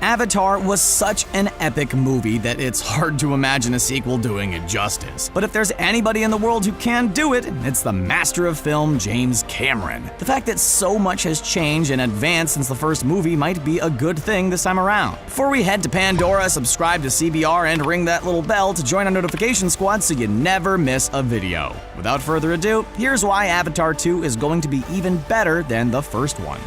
Avatar was such an epic movie that it's hard to imagine a sequel doing it justice. But if there's anybody in the world who can do it, it's the master of film, James Cameron. The fact that so much has changed and advanced since the first movie might be a good thing this time around. Before we head to Pandora, subscribe to CBR and ring that little bell to join our notification squad so you never miss a video. Without further ado, here's why Avatar 2 is going to be even better than the first one.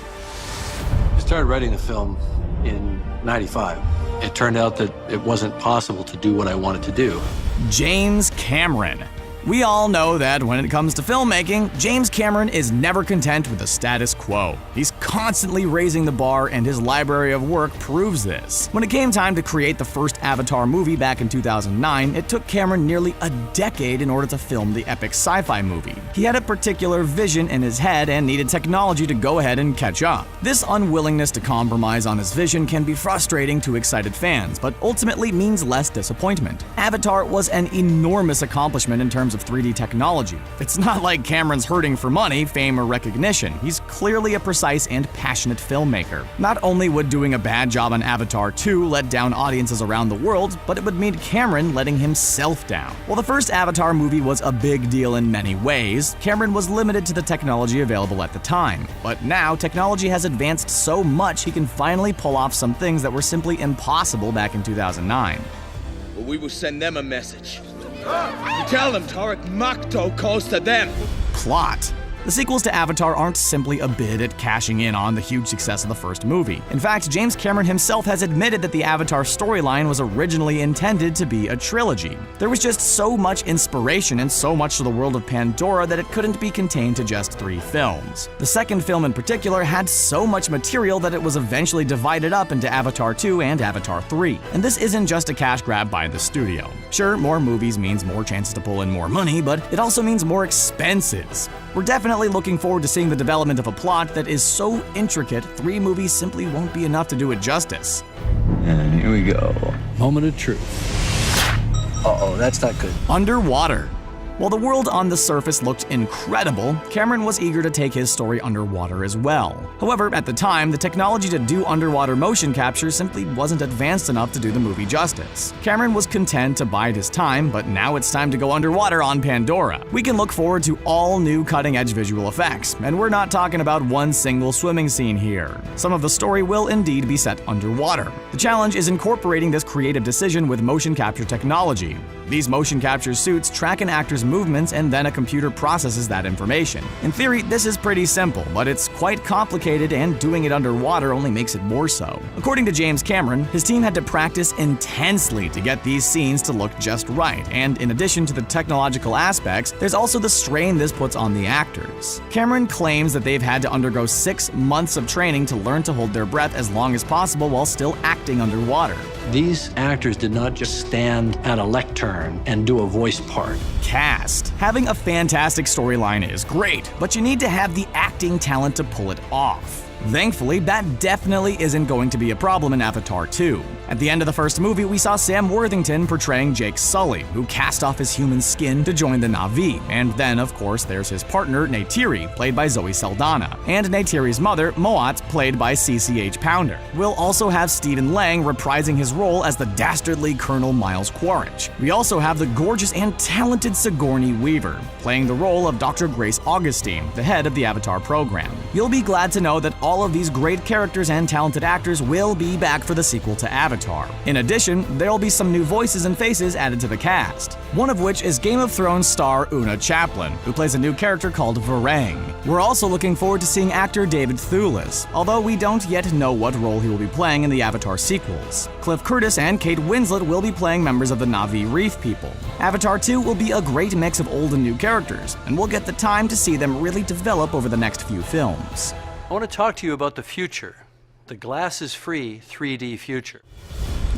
I started writing the film in '95. It turned out that it wasn't possible to do what I wanted to do. James Cameron. We all know that when it comes to filmmaking, James Cameron is never content with the status quo. He's constantly raising the bar, and his library of work proves this. When it came time to create the first Avatar movie back in 2009, it took Cameron nearly a decade in order to film the epic sci-fi movie. He had a particular vision in his head and needed technology to go ahead and catch up. This unwillingness to compromise on his vision can be frustrating to excited fans, but ultimately means less disappointment. Avatar was an enormous accomplishment in terms of 3D technology. It's not like Cameron's hurting for money, fame, or recognition. He's clearly a precise and passionate filmmaker. Not only would doing a bad job on Avatar 2 let down audiences around the world, but it would mean Cameron letting himself down. While the first Avatar movie was a big deal in many ways, Cameron was limited to the technology available at the time. But now, technology has advanced so much he can finally pull off some things that were simply impossible back in 2009. Well, we will send them a message. You tell them Tarak Makto calls to them. Plot. The sequels to Avatar aren't simply a bid at cashing in on the huge success of the first movie. In fact, James Cameron himself has admitted that the Avatar storyline was originally intended to be a trilogy. There was just so much inspiration and so much to the world of Pandora that it couldn't be contained to just 3 films. The second film in particular had so much material that it was eventually divided up into Avatar 2 and Avatar 3. And this isn't just a cash grab by the studio. Sure, more movies means more chances to pull in more money, but it also means more expenses. We're definitely looking forward to seeing the development of a plot that is so intricate, 3 movies simply won't be enough to do it justice. And here we go. Moment of truth. Uh-oh, that's not good. Underwater. While the world on the surface looked incredible, Cameron was eager to take his story underwater as well. However, at the time, the technology to do underwater motion capture simply wasn't advanced enough to do the movie justice. Cameron was content to bide his time, but now it's time to go underwater on Pandora. We can look forward to all new cutting-edge visual effects, and we're not talking about one single swimming scene here. Some of the story will indeed be set underwater. The challenge is incorporating this creative decision with motion capture technology. These motion capture suits track an actor's movements and then a computer processes that information. In theory, this is pretty simple, but it's quite complicated and doing it underwater only makes it more so. According to James Cameron, his team had to practice intensely to get these scenes to look just right, and in addition to the technological aspects, there's also the strain this puts on the actors. Cameron claims that they've had to undergo 6 months of training to learn to hold their breath as long as possible while still acting underwater. These actors did not just stand at a lectern and do a voice part. Cast. Having a fantastic storyline is great, but you need to have the acting talent to pull it off. Thankfully, that definitely isn't going to be a problem in Avatar 2. At the end of the first movie, we saw Sam Worthington portraying Jake Sully, who cast off his human skin to join the Na'vi. And then, of course, there's his partner, Neytiri, played by Zoe Saldana, and Neytiri's mother, Moat, played by CCH Pounder. We'll also have Stephen Lang reprising his role as the dastardly Colonel Miles Quaritch. We also have the gorgeous and talented Sigourney Weaver, playing the role of Dr. Grace Augustine, the head of the Avatar program. You'll be glad to know that all of these great characters and talented actors will be back for the sequel to Avatar. In addition, there'll be some new voices and faces added to the cast, one of which is Game of Thrones star Una Chaplin, who plays a new character called Varang. We're also looking forward to seeing actor David Thewlis, although we don't yet know what role he will be playing in the Avatar sequels. Cliff Curtis and Kate Winslet will be playing members of the Na'vi Reef people. Avatar 2 will be a great mix of old and new characters, and we'll get the time to see them really develop over the next few films. I want to talk to you about the future. The glasses-free 3D future.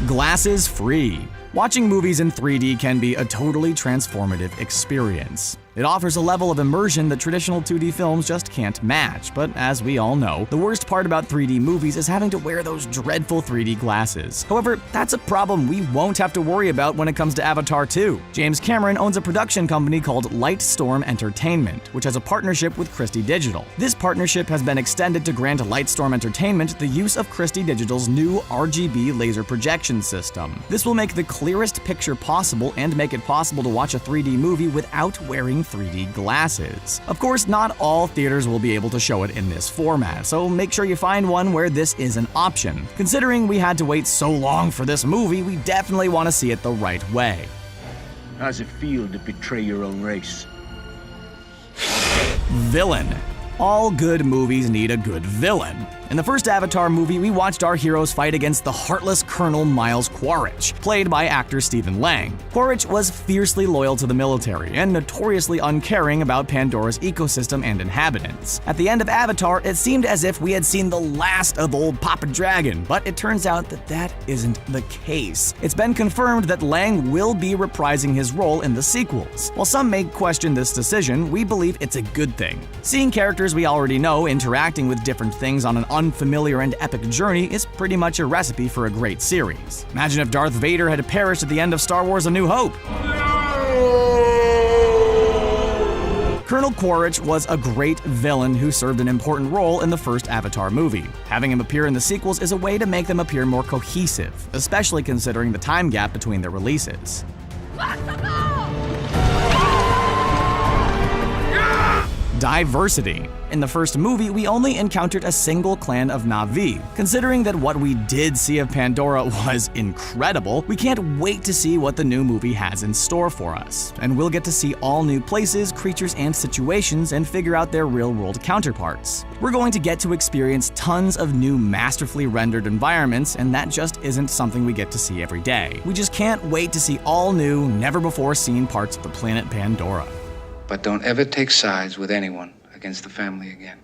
Glasses free. Watching movies in 3D can be a totally transformative experience. It offers a level of immersion that traditional 2D films just can't match, but as we all know, the worst part about 3D movies is having to wear those dreadful 3D glasses. However, that's a problem we won't have to worry about when it comes to Avatar 2. James Cameron owns a production company called Lightstorm Entertainment, which has a partnership with Christie Digital. This partnership has been extended to grant Lightstorm Entertainment the use of Christie Digital's new RGB laser projection system. This will make the clearest picture possible and make it possible to watch a 3D movie without wearing 3D glasses. Of course, not all theaters will be able to show it in this format, so make sure you find one where this is an option. Considering we had to wait so long for this movie, we definitely want to see it the right way. How's it feel to betray your own race? Villain. All good movies need a good villain. In the first Avatar movie, we watched our heroes fight against the heartless Colonel Miles Quaritch, played by actor Stephen Lang. Quaritch was fiercely loyal to the military and notoriously uncaring about Pandora's ecosystem and inhabitants. At the end of Avatar, it seemed as if we had seen the last of old Papa Dragon, but it turns out that that isn't the case. It's been confirmed that Lang will be reprising his role in the sequels. While some may question this decision, we believe it's a good thing. Seeing characters we already know interacting with different things on an unfamiliar and epic journey is pretty much a recipe for a great series. Imagine if Darth Vader had perished at the end of Star Wars: A New Hope. Colonel Quaritch was a great villain who served an important role in the first Avatar movie. Having him appear in the sequels is a way to make them appear more cohesive, especially considering the time gap between their releases. Diversity. In the first movie, we only encountered a single clan of Na'vi. Considering that what we did see of Pandora was incredible, we can't wait to see what the new movie has in store for us. And we'll get to see all new places, creatures, and situations and figure out their real-world counterparts. We're going to get to experience tons of new masterfully rendered environments, and that just isn't something we get to see every day. We just can't wait to see all new, never-before-seen parts of the planet Pandora. But don't ever take sides with anyone against the family again.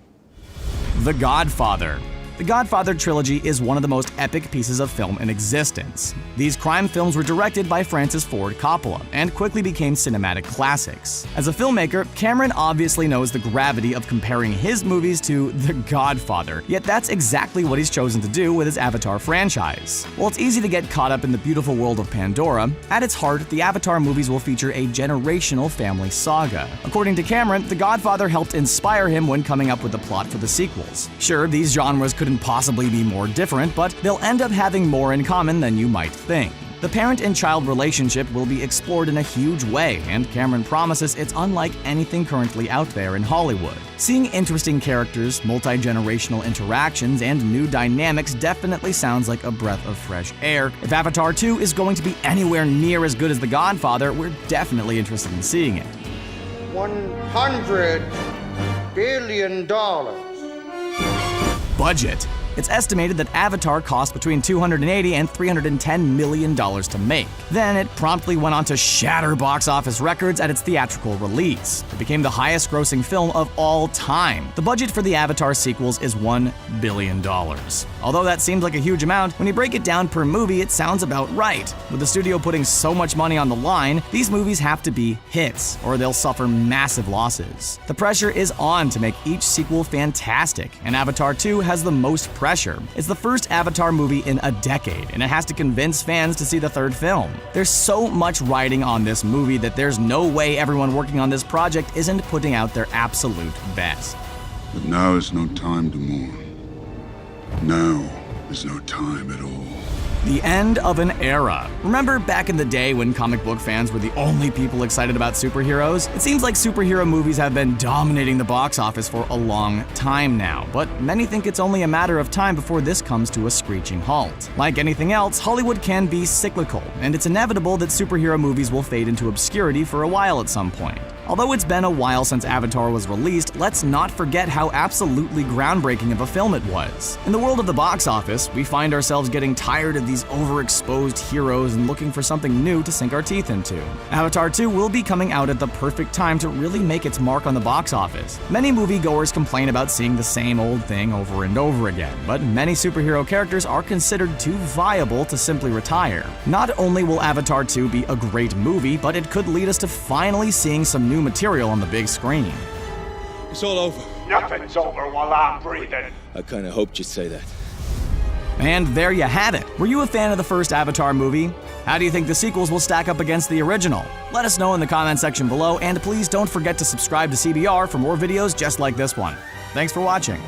The Godfather. The Godfather trilogy is one of the most epic pieces of film in existence. These crime films were directed by Francis Ford Coppola and quickly became cinematic classics. As a filmmaker, Cameron obviously knows the gravity of comparing his movies to The Godfather, yet that's exactly what he's chosen to do with his Avatar franchise. While it's easy to get caught up in the beautiful world of Pandora, at its heart, the Avatar movies will feature a generational family saga. According to Cameron, The Godfather helped inspire him when coming up with the plot for the sequels. Sure, these genres couldn't possibly be more different, but they'll end up having more in common than you might think. The parent and child relationship will be explored in a huge way, and Cameron promises it's unlike anything currently out there in Hollywood. Seeing interesting characters, multi-generational interactions, and new dynamics definitely sounds like a breath of fresh air. If Avatar 2 is going to be anywhere near as good as The Godfather, we're definitely interested in seeing it. $100 billion. Budget. It's estimated that Avatar cost between $280 and $310 million to make. Then it promptly went on to shatter box office records at its theatrical release. It became the highest-grossing film of all time. The budget for the Avatar sequels is $1 billion. Although that seems like a huge amount, when you break it down per movie, it sounds about right. With the studio putting so much money on the line, these movies have to be hits, or they'll suffer massive losses. The pressure is on to make each sequel fantastic, and Avatar 2 has the most pressure. It's the first Avatar movie in a decade, and it has to convince fans to see the third film. There's so much riding on this movie that there's no way everyone working on this project isn't putting out their absolute best. But now is no time to mourn. Now is no time at all. The end of an era. Remember back in the day when comic book fans were the only people excited about superheroes? It seems like superhero movies have been dominating the box office for a long time now, but many think it's only a matter of time before this comes to a screeching halt. Like anything else, Hollywood can be cyclical, and it's inevitable that superhero movies will fade into obscurity for a while at some point. Although it's been a while since Avatar was released, let's not forget how absolutely groundbreaking of a film it was. In the world of the box office, we find ourselves getting tired of these overexposed heroes and looking for something new to sink our teeth into. Avatar 2 will be coming out at the perfect time to really make its mark on the box office. Many moviegoers complain about seeing the same old thing over and over again, but many superhero characters are considered too viable to simply retire. Not only will Avatar 2 be a great movie, but it could lead us to finally seeing some new new material on the big screen. It's all over. Nothing's over while I'm breathing. I kind of hoped you'd say that. And there you have it. Were you a fan of the first Avatar movie? How do you think the sequels will stack up against the original? Let us know in the comment section below, and please don't forget to subscribe to CBR for more videos just like this one. Thanks for watching.